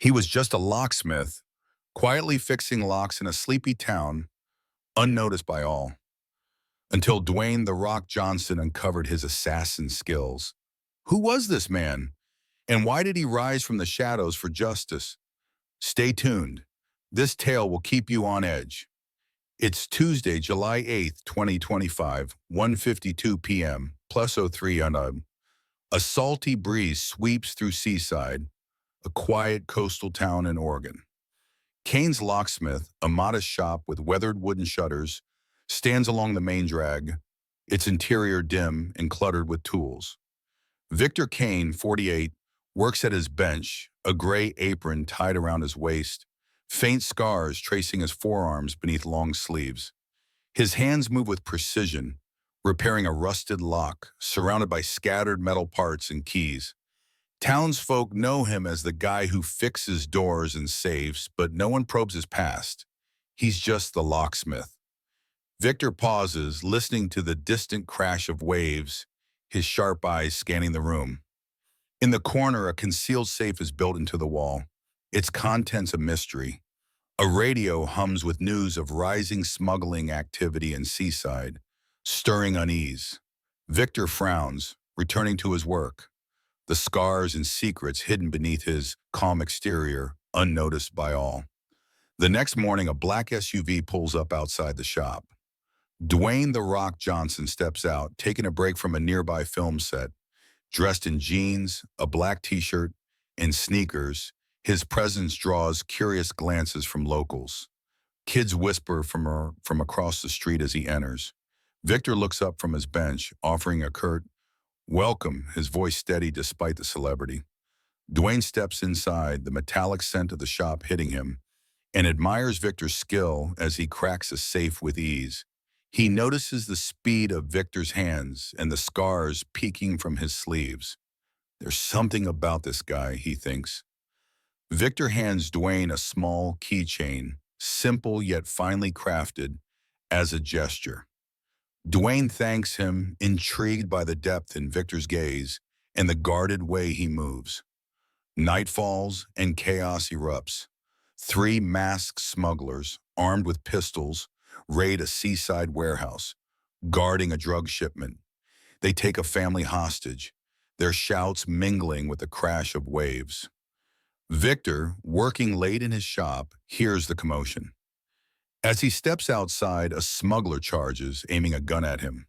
He was just a locksmith, quietly fixing locks in a sleepy town, unnoticed by all, until Dwayne "The Rock" Johnson uncovered his assassin skills. Who was this man, and why did he rise from the shadows for justice? Stay tuned. This tale will keep you on edge. It's Tuesday, July 8th, 2025, 1:52 p.m., plus +03 on a salty breeze sweeps through Seaside, a quiet coastal town in Oregon. Kane's Locksmith, a modest shop with weathered wooden shutters, stands along the main drag, its interior dim and cluttered with tools. Victor Kane, 48, works at his bench, a gray apron tied around his waist, faint scars tracing his forearms beneath long sleeves. His hands move with precision, repairing a rusted lock surrounded by scattered metal parts and keys. Townsfolk know him as the guy who fixes doors and safes, but no one probes his past. He's just the locksmith. Victor pauses, listening to the distant crash of waves, his sharp eyes scanning the room. In the corner, a concealed safe is built into the wall, its contents a mystery. A radio hums with news of rising smuggling activity in Seaside, stirring unease. Victor frowns, returning to his work, the scars and secrets hidden beneath his calm exterior, unnoticed by all. The next morning, a black SUV pulls up outside the shop. Dwayne "The Rock" Johnson steps out, taking a break from a nearby film set. Dressed in jeans, a black t-shirt, and sneakers, his presence draws curious glances from locals. Kids whisper from across the street as he enters. Victor looks up from his bench, offering a curt welcome, his voice steady despite the celebrity. Dwayne steps inside, the metallic scent of the shop hitting him, and admires Victor's skill as he cracks a safe with ease. He notices the speed of Victor's hands and the scars peeking from his sleeves. There's something about this guy, he thinks. Victor hands Dwayne a small keychain, simple yet finely crafted, as a gesture. Dwayne thanks him, intrigued by the depth in Victor's gaze and the guarded way he moves. Night falls and chaos erupts. Three masked smugglers, armed with pistols, raid a seaside warehouse, guarding a drug shipment. They take a family hostage, their shouts mingling with the crash of waves. Victor, working late in his shop, hears the commotion. As he steps outside, a smuggler charges, aiming a gun at him.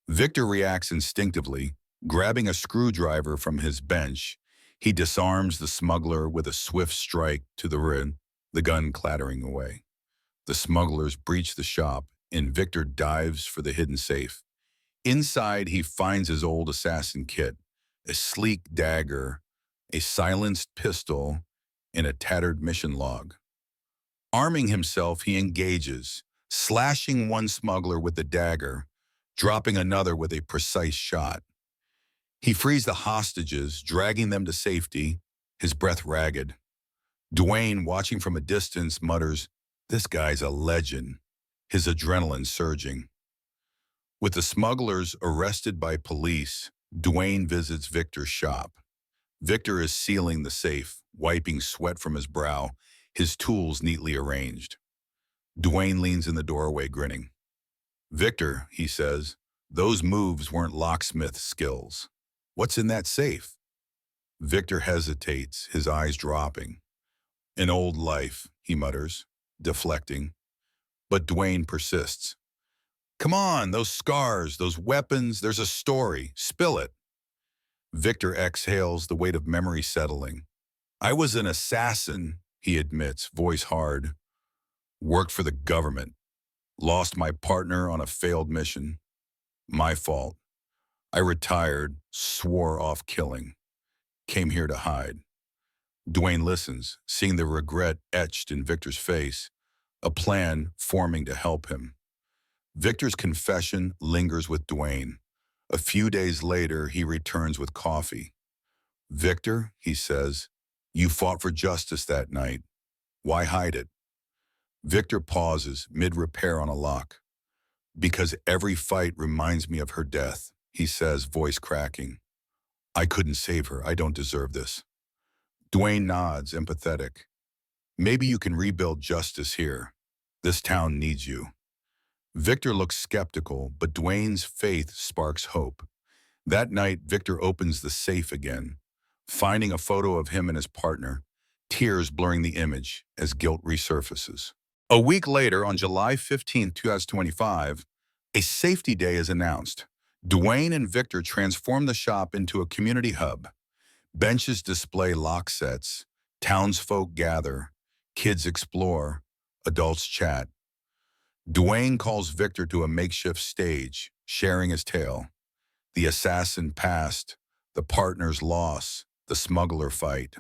Victor reacts instinctively, grabbing a screwdriver from his bench. He disarms the smuggler with a swift strike to the rib, the gun clattering away. The smugglers breach the shop, and Victor dives for the hidden safe. Inside, he finds his old assassin kit, a sleek dagger, a silenced pistol, and a tattered mission log. Arming himself, he engages, slashing one smuggler with the dagger, dropping another with a precise shot. He frees the hostages, dragging them to safety, his breath ragged. Dwayne, watching from a distance, mutters, "This guy's a legend," his adrenaline surging. With the smugglers arrested by police, Dwayne visits Victor's shop. Victor is sealing the safe, wiping sweat from his brow, his tools neatly arranged. Dwayne leans in the doorway, grinning. "Victor," he says, "those moves weren't locksmith skills. What's in that safe?" Victor hesitates, his eyes dropping. "An old life," he mutters, deflecting. But Dwayne persists. "Come on, those scars, those weapons, there's a story. Spill it." Victor exhales, the weight of memory settling. "I was an assassin," he admits, voice hard. "Worked for the government. Lost my partner on a failed mission. My fault. I retired, swore off killing. Came here to hide." Dwayne listens, seeing the regret etched in Victor's face, a plan forming to help him. Victor's confession lingers with Dwayne. A few days later, he returns with coffee. "Victor," he says, "you fought for justice that night. Why hide it?" Victor pauses, mid-repair on a lock. "Because every fight reminds me of her death," he says, voice cracking. "I couldn't save her. I don't deserve this." Dwayne nods, empathetic. Maybe you can rebuild justice here. This town needs you. Victor looks skeptical, but Dwayne's faith sparks hope. That night, Victor opens the safe again, finding a photo of him and his partner, tears blurring the image as guilt resurfaces. A week later, on July 15th, 2025, a safety day is announced. Dwayne and Victor transform the shop into a community hub. Benches display lock sets, townsfolk gather, kids explore, adults chat. Dwayne calls Victor to a makeshift stage, sharing his tale. The assassin past, the partner's loss, the smuggler fight.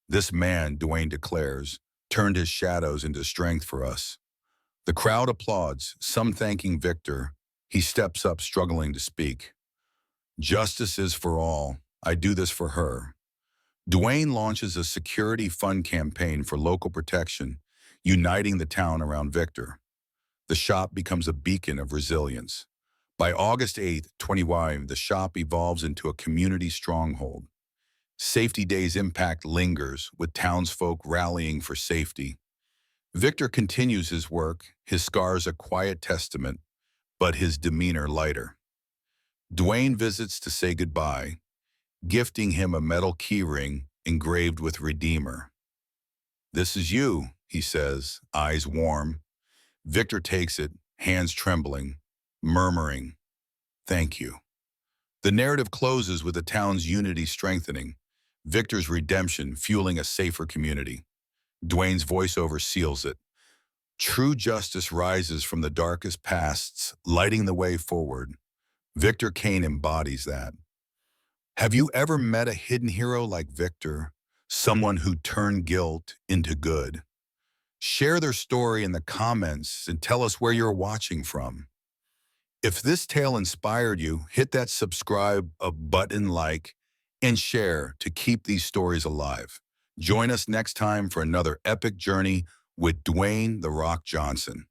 This man, Dwayne declares, turned his shadows into strength for us. The crowd applauds, some thanking Victor. He steps up, struggling to speak. Justice is for all. I do this for her. Dwayne launches a security fund campaign for local protection, uniting the town around Victor. The shop becomes a beacon of resilience. By August 8th, 2025, the shop evolves into a community stronghold. Safety Day's impact lingers, with townsfolk rallying for safety. Victor continues his work, his scars a quiet testament, but his demeanor lighter. Dwayne visits to say goodbye, gifting him a metal keyring engraved with Redeemer. "This is you," he says, eyes warm. Victor takes it, hands trembling, murmuring, "Thank you." The narrative closes with the town's unity strengthening, Victor's redemption fueling a safer community. Dwayne's voiceover seals it. True justice rises from the darkest pasts, lighting the way forward. Victor Kane embodies that. Have you ever met a hidden hero like Victor? Someone who turned guilt into good? Share their story in the comments and tell us where you're watching from. If this tale inspired you, hit that subscribe button, like, and share to keep these stories alive. Join us next time for another epic journey with Dwayne "The Rock" Johnson.